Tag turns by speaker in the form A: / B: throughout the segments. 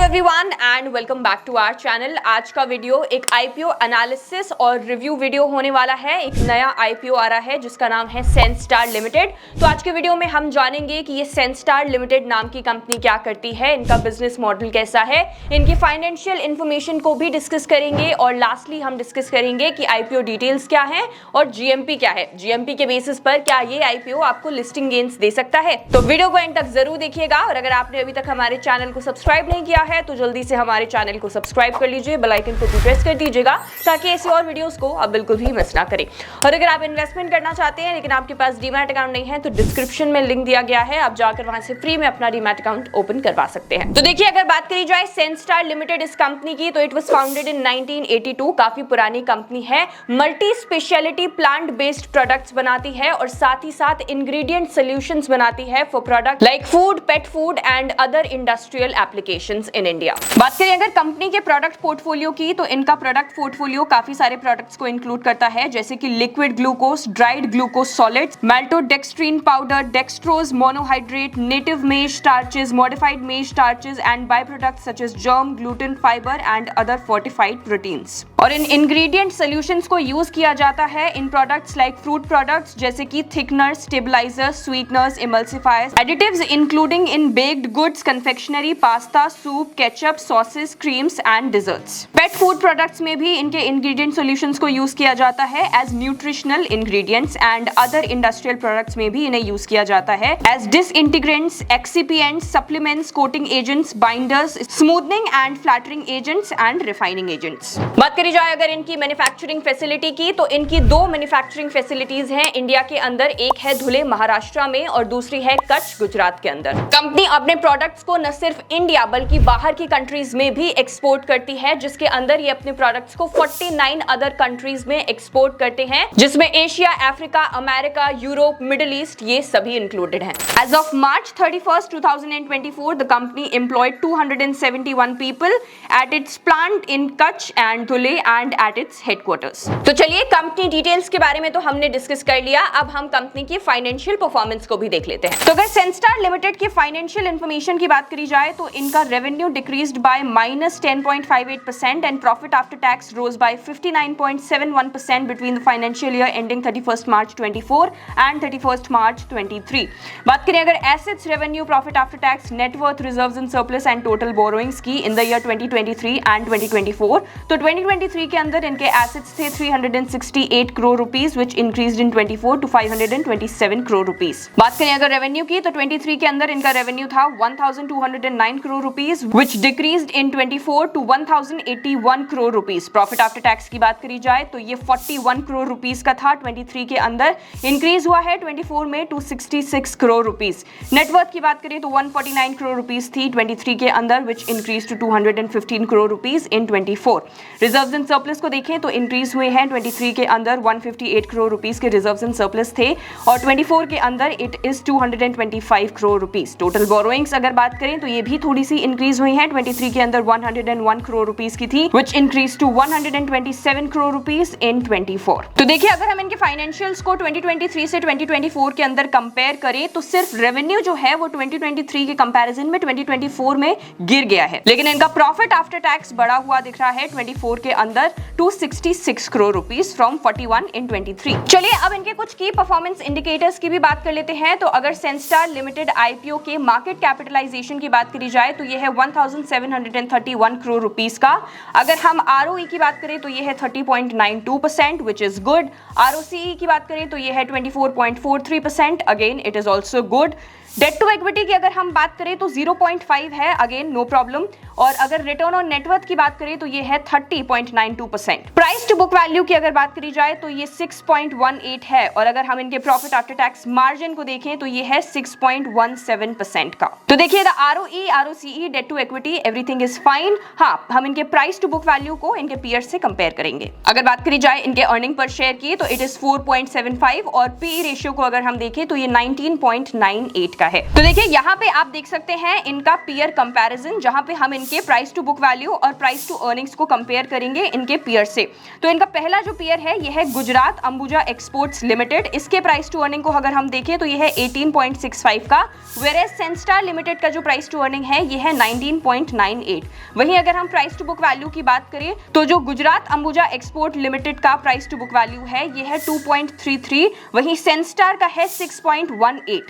A: Everyone and welcome back to our channel. आज का video एक आईपीओ एनालिसिस और रिव्यू वीडियो होने वाला है। एक नया आईपीओ आ रहा है जिसका नाम है सेंस्टार लिमिटेड। तो आज के वीडियो में हम जानेंगे कि ये सेंस्टार लिमिटेड नाम की कंपनी क्या करती है, इनका बिजनेस मॉडल कैसा है, इनकी फाइनेंशियल इंफॉर्मेशन को भी डिस्कस करेंगे और लास्टली हम डिस्कस करेंगे कि आईपीओ डिटेल्स क्या है और जीएमपी क्या है। जीएमपी के बेसिस पर क्या ये आईपीओ आपको लिस्टिंग गेन्स दे सकता है। तो वीडियो को एंड तक जरूर देखिएगा और अगर आपने अभी तक हमारे चैनल को सब्सक्राइब नहीं किया है तो जल्दी से हमारे चैनल को सब्सक्राइब कर लीजिए, बेल आइकन को भी प्रेस कर दीजिएगा ताकि ऐसी और वीडियोस को आप बिल्कुल भी मिस ना करें। और अगर आप इन्वेस्टमेंट करना चाहते हैं लेकिन आपके पास डीमैट अकाउंट नहीं है तो डिस्क्रिप्शन में लिंक दिया गया है, आप जाकर वहां से फ्री में अपना डीमैट अकाउंट ओपन करवा सकते हैं। तो देखिए, अगर बात करी जाए सेंस्टार लिमिटेड इस कंपनी की, तो इट वाज फाउंडेड इन 1982। काफी पुरानी कंपनी है। Multi speciality plant based products बनाती है और साथ ही साथ इंग्रेडिएंट सॉल्यूशंस बनाती है for product like food, pet food and other industrial applications in India. बात करें अगर कंपनी के प्रोडक्ट पोर्टफोलियो की, तो इनका प्रोडक्ट पोर्टफोलियो काफी सारे प्रोडक्ट्स को इंक्लूड करता है, जैसे कि liquid glucose, dried glucose solids, maltodextrin powder, dextrose monohydrate, native maize starches, modified maize starches and by products such as germ, gluten, fibre and other fortified proteins. और इन ingredient solutions को use किया जाता है in products like fruit products जैसे कि thickeners, stabilisers, sweeteners, emulsifiers, additives including in baked goods, confectionery, pasta, soup, ketchup, sauces, creams and desserts. Pet food products में भी इनके इंग्रेडिएंट सॉल्यूशंस को यूज किया जाता है as nutritional ingredients and other industrial products में भी इन्हें यूज किया जाता है as disintegrants, excipients, supplements, coating agents, binders, smoothening and flattering agents and refining agents. बात करी जाए अगर इनकी मैन्युफैक्चरिंग फैसिलिटी की, तो इनकी दो मैन्युफैक्चरिंग फैसिलिटीज हैं इंडिया के अंदर। एक है धुले महाराष्ट्र में और दूसरी है कच्छ गुजरात के अंदर। कंपनी अपने प्रोडक्ट्स को न सिर्फ इंडिया बल्कि बाहर की कंट्रीज में भी एक्सपोर्ट करती है, जिसके अंदर ये अपने प्रोडक्ट्स को 49 अदर कंट्रीज में एक्सपोर्ट करते हैं, जिसमें Asia, Africa, America, Europe, middle east ये सभी इंक्लूडेड हैं। As of March 31, 2024, the company employed 271 people at its plant in Kutch and Dhule and at its headquarters. तो चलिए, कंपनी डिटेल्स के बारे में तो हमने डिस्कस कर लिया, अब हम कंपनी की फाइनेंशियल परफॉर्मेंस को भी देख लेते हैं। तो अगर सेंस्टार लिमिटेड की फाइनेंशियल इंफॉर्मेशन की बात करी जाए तो इनका revenue decreased bye -10.58% and profit after tax rose by 59.71% between the financial year ending 31st March 24 and 31st March 23. बात करें अगर assets, revenue, profit after tax, net worth, reserves and surplus and total borrowings की in the year 2023 and 2024, तो 2023 के अंदर इनके assets थे 368 crore rupees which increased in 24 to 527 crore rupees. बात करें अगर रेवेन्यू की, तो 23 के अंदर इनका रेवेन्यू था 1209 crore rupees which decreased in 24 to 1081 crore rupees. Profit after tax की बात करी जाए तो ये 41 करोड़ रुपीस का था 23 के अंदर, इंक्रीज हुआ है 24 में टू 66 करोड़ रुपीस। नेटवर्थ की बात करें तो 149 करोड़ रुपीस थी 23 के अंदर which increase to 215 crore rupees in 24। Reserves and surplus को देखें तो इंक्रीज हुए हैं 23 के अंदर 158 करोड़ रुपीस के रिजर्व्स एंड सरप्लस थे और 24 के अंदर it is 225 crore rupees. Total borrowings अगर बात करें तो ये भी थोड़ी सी इंक्रीज हुई हैं, 23 के अंदर 101 करोड़ रुपीस की थी which increase to 127 crore rupees in 24। तो देखिए, अगर हम इनके फाइनेंशियल्स को 2023 से 2024 के अंदर कंपेयर करें तो सिर्फ रेवेन्यू जो है वो 2023 के कंपैरिजन में 2024 में गिर गया है, लेकिन इनका प्रॉफिट आफ्टर टैक्स बढ़ा हुआ दिख रहा है 24 के अंदर टू 66 करोड़ रुपीस फ्रॉम 41 इन 23। चलिए, अब इनके कुछ की परफॉर्मेंस इंडिकेटर्स की भी बात कर लेते हैं। तो अगर सेंस्टार लिमिटेड आईपीओ के मार्केट कैपिटलाइजेशन की बात करी जाए तो ये है 1731 करोड़ रुपीस का। अगर हम आरओई की बात करें तो ये है 30.92% व्हिच इज गुड। आरओसीई की बात करें तो ये है 24.43%, again it is also good. Debt to equity की अगर हम बात करें तो 0.5 है, अगेन नो प्रॉब्लम। और अगर रिटर्न ऑन नेटवर्थ की बात करें तो ये है 30.92%। प्राइस टू बुक वैल्यू की अगर बात करी जाए तो ये 6.18 है और अगर हम इनके प्रॉफिट आफ्टर टैक्स मार्जिन को देखें तो ये है 6.17% का। तो देखिए, the ROE, ROCE, debt to equity everything is fine. हाँ, हम इनके प्राइस टू बुक वैल्यू को इनके पीयर से कंपेयर करेंगे। अगर बात करी जाए इनके अर्निंग पर शेयर की तो इट इज 4.75 और पी रेशियो को अगर हम देखें तो ये 19.98 का है। तो देखिए यहाँ पे आप देख सकते हैं इनका पीयर कंपैरिजन, जहां पे हम इनके प्राइस टू बुक वैल्यू और प्राइस टू अर्निंग्स को कंपेयर करेंगे इनके पीयर से। तो इनका पहला जो पीयर है यह है गुजरात अंबुजा एक्सपोर्ट्स लिमिटेड। इसके प्राइस टू अर्निंग को अगर हम देखें तो यह है 18.65 का, वेरेज सेंस्टार लिमिटेड का जो प्राइस टू अर्निंग है यह है 19.98। वहीं अगर हम प्राइस टू बुक वैल्यू की बात करें तो जो गुजरात अंबुजा एक्सपोर्ट लिमिटेड का प्राइस टू बुक वैल्यू है यह है 2.33, वहीं सेंस्टार का है 6.18।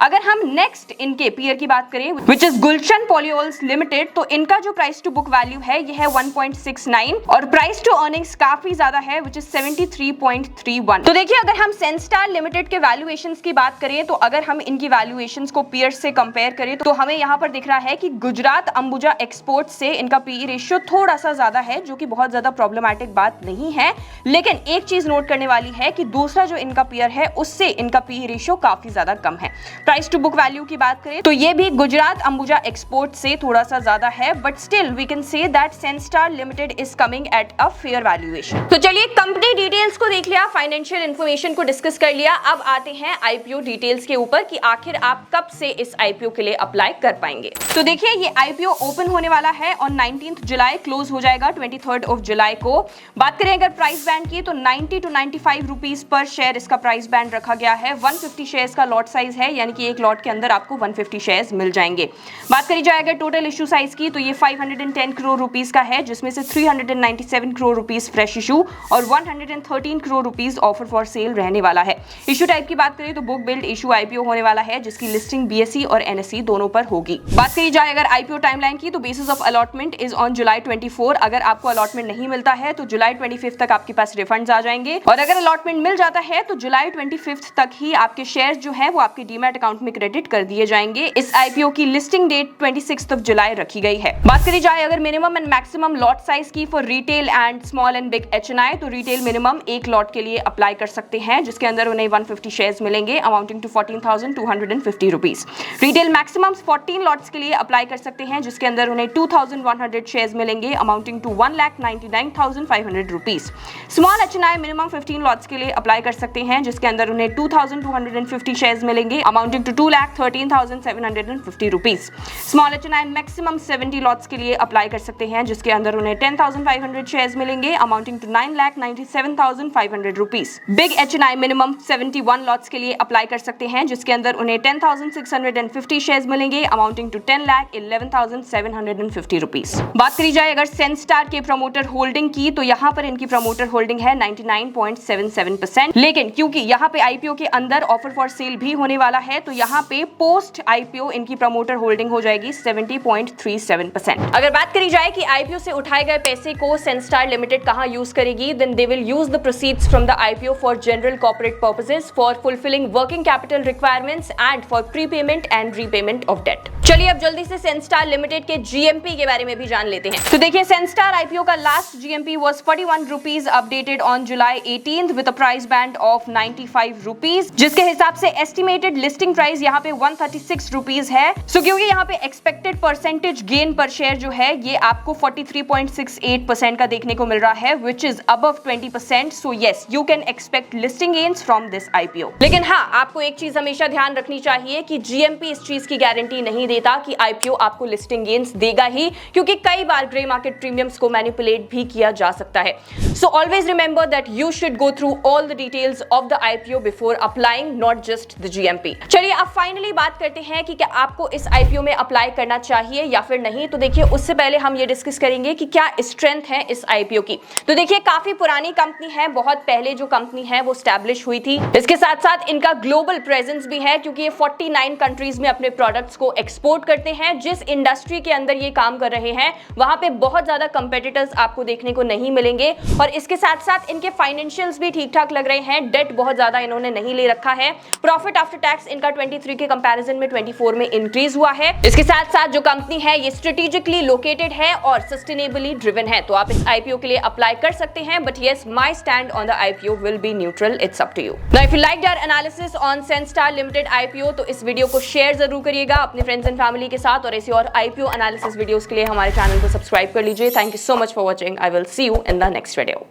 A: अगर हम नेक्स्ट इनके पीयर की बात करें which is Gulshan polyols limited, तो इनका जो प्राइस टू बुक वैल्यू है यह है 1.69 और प्राइस टू अर्निंग्स काफी ज्यादा है विच इज 73.31। तो देखिए अगर हम सेंस्टार लिमिटेड के वैल्यूएशंस की बात करें तो अगर हम इनकी वैल्यूएशंस को पीयर से कंपेयर करें तो हमें यहाँ पर दिख रहा है कि गुजरात अंबुजा एक्सपोर्ट से इनका पीई रेशियो थोड़ा सा ज्यादा है, जो कि बहुत ज्यादा प्रॉब्लमैटिक बात नहीं है। लेकिन एक चीज नोट करने वाली है कि दूसरा जो इनका पीयर है उससे इनका पीई रेशियो काफी ज्यादा कम है। प्राइस टू बुक वैल्यू की बात करें तो ये भी गुजरात अंबुजा एक्सपोर्ट से थोड़ा सा ज्यादा है, but still we can say that Sanstar Limited is coming at a fair valuation. तो चलिए कंपनी डिटेल्स को देख लिया, फाइनेंशियल इंफॉर्मेशन को डिस्कस कर लिया, अब आते हैं आईपीओ डिटेल्स के ऊपर कि आखिर आप कब से इस आईपीओ के लिए अप्लाई कर पाएंगे। तो देखिए ये आईपीओ ओपन होने वाला है ऑन 19 जुलाई, क्लोज हो जाएगा 23 जुलाई को। बात करें अगर प्राइस बैंड की तो 90 to 95 रुपीज पर शेयर इसका प्राइस बैंड रखा गया है। 150 शेयर्स का लॉट साइज है, यानी कि एक लॉट के अंदर आपको 150 शेयर्स मिल जाएंगे। बात करी जाए अगर टोटल इशू साइज की तो ये 510 करोड़ रुपीस का है, जिसमें से 397 करोड़ रुपीस फ्रेश इशू और 113 crore rupees offer for sale रहने वाला है। इशू टाइप की बात करें तो बुक बिल्ड इशू आईपीओ होने वाला है, जिसकी लिस्टिंग बीएसई और एनएसई दोनों पर होगी। बात करी जाए अगर आईपीओ टाइमलाइन की तो basis of allotment is on July 24। अगर आपको अलॉटमेंट नहीं मिलता है तो जुलाई 25 तक आपके पास रिफंड्स आ जाएंगे, और अगर अलॉटमेंट मिल जाता है तो जुलाई 25 तक ही आपके शेयर्स जो है वो आपके डीमैट अकाउंट में क्रेडिट कर दिए जाएंगे। इस आईपीओ की लिस्टिंग डेट 26 जुलाई रखी गई है। बात करी जाए अगर minimum and maximum lot size की for retail and small and big HNI, तो रिटेल मिनिमम एक लॉट के लिए अप्लाई कर सकते हैं, जिसके अंदर उन्हें 150 शेयर्स मिलेंगे amounting to 14,250 rupees. Retail maximum 14 lots के लिए अप्लाई कर सकते हैं, जिसके अंदर उन्हें 2,100 शेयर्स मिलेंगे amounting to 1,99,500 rupees. Small HNI minimum 15 lots के लिए अप्लाई कर सकते हैं, जिसके अंदर उन्हें 2,250 शेयर्स मिलेंगे amounting to 2,13,750 rupees. Small HNI maximum 70 lots के लिए अप्लाई कर सकते हैं, जिसके अंदर उन्हें 10,500 शेयर्स मिलेंगे amounting to 9,97,500 rupees. Big HNI minimum 71 lots के लिए अप्लाई कर सकते हैं, जिसके अंदर उन्हें 10,650 शेयर्स मिलेंगे अमाउंटिंग टू 10,11,750 रुपीस। बात करी जाए अगर सेंस्टार के प्रमोटर होल्डिंग की तो यहाँ पर इनकी प्रमोटर होल्डिंग है 99.77%, लेकिन क्योंकि यहाँ पे आईपीओ के अंदर ऑफर फॉर सेल भी होने वाला है तो यहाँ पे पोस्ट आईपीओ इनकी प्रमोटर होल्डिंग हो जाएगी 70.37%। अगर बात करी जाए कि आईपीओ से उठाए गए पैसे को सेंस्टार लिमिटेड कहां यूज करेगी, then they will use the proceeds from the IPO for general corporate purposes, for fulfilling working capital requirements and for prepayment and repayment of debt. चलिए अब जल्दी से सेंस्टार लिमिटेड के जीएमपी के बारे में भी जान लेते हैं। तो देखिए सेंस्टार आईपीओ का last GMP was 41 rupees updated on July 18 with a price band of 95 rupees, जिसके हिसाब से एस्टिमेटेड लिस्टिंग प्राइस यहाँ पे 136 रुपीस है। सो क्योंकि यहाँ पे एक्सपेक्टेड परसेंटेज गेन पर शेयर जो है ये आपको 43.68% का देखने को मिल रहा है, which is above 20%। So yes, you can expect listing gains from this IPO. लेकिन हाँ, आपको एक चीज हमेशा ध्यान रखनी चाहिए कि जीएमपी इस चीज की गारंटी नहीं देता कि आईपीओ आपको लिस्टिंग गेन्स देगा ही, क्योंकि कई बार ग्रे मार्केट प्रीमियम्स को मैनिपुलेट भी किया जा सकता है। So always remember that you should go through all the details of the IPO before applying, not just the GMP. चलिए अब फाइनली बात करते हैं कि क्या आपको इस आईपीओ में अप्लाई करना चाहिए या फिर नहीं। तो देखिए उससे पहले हम ये डिस्कस करेंगे कि क्या स्ट्रेंथ है इस आईपीओ की। तो देखिए काफी पुरानी कंपनी है, बहुत पहले जो कंपनी है वो स्टैब्लिश हुई थी। इसके साथ साथ इनका ग्लोबल प्रेजेंस भी है, क्योंकि ये 49 कंट्रीज में अपने प्रोडक्ट्स को एक्सपोर्ट करते हैं। जिस इंडस्ट्री के अंदर ये काम कर रहे हैं वहां पे बहुत ज्यादा कंपेटिटर्स आपको देखने को नहीं मिलेंगे, और इसके साथ साथ इनके फाइनेंशियल्स भी ठीक ठाक लग रहे हैं। डेट बहुत ज्यादा इन्होंने नहीं ले रखा है। प्रॉफिट आफ्टर टैक्स इनका 23 के कंपैरिजन में 24 में इंक्रीज हुआ है। इसके साथ साथ जो कंपनी है ये स्ट्रेटेजिकली लोकेटेड है और सस्टेनेबली ड्रिवन है। तो आप इस आईपीओ के लिए अप्लाई कर सकते हैं, but yes, my stand on the IPO will be neutral, it's up to you. Now if you liked our analysis on Sanstar Limited IPO तो इस वीडियो को शेयर जरूर करिएगा अपने फ्रेंड्स एंड फैमिली के साथ, और ऐसी और आईपीओ एनालिसिस वीडियोस के लिए हमारे चैनल को सब्सक्राइब कर लीजिए। Thank you so much for watching. I will see you in the next video.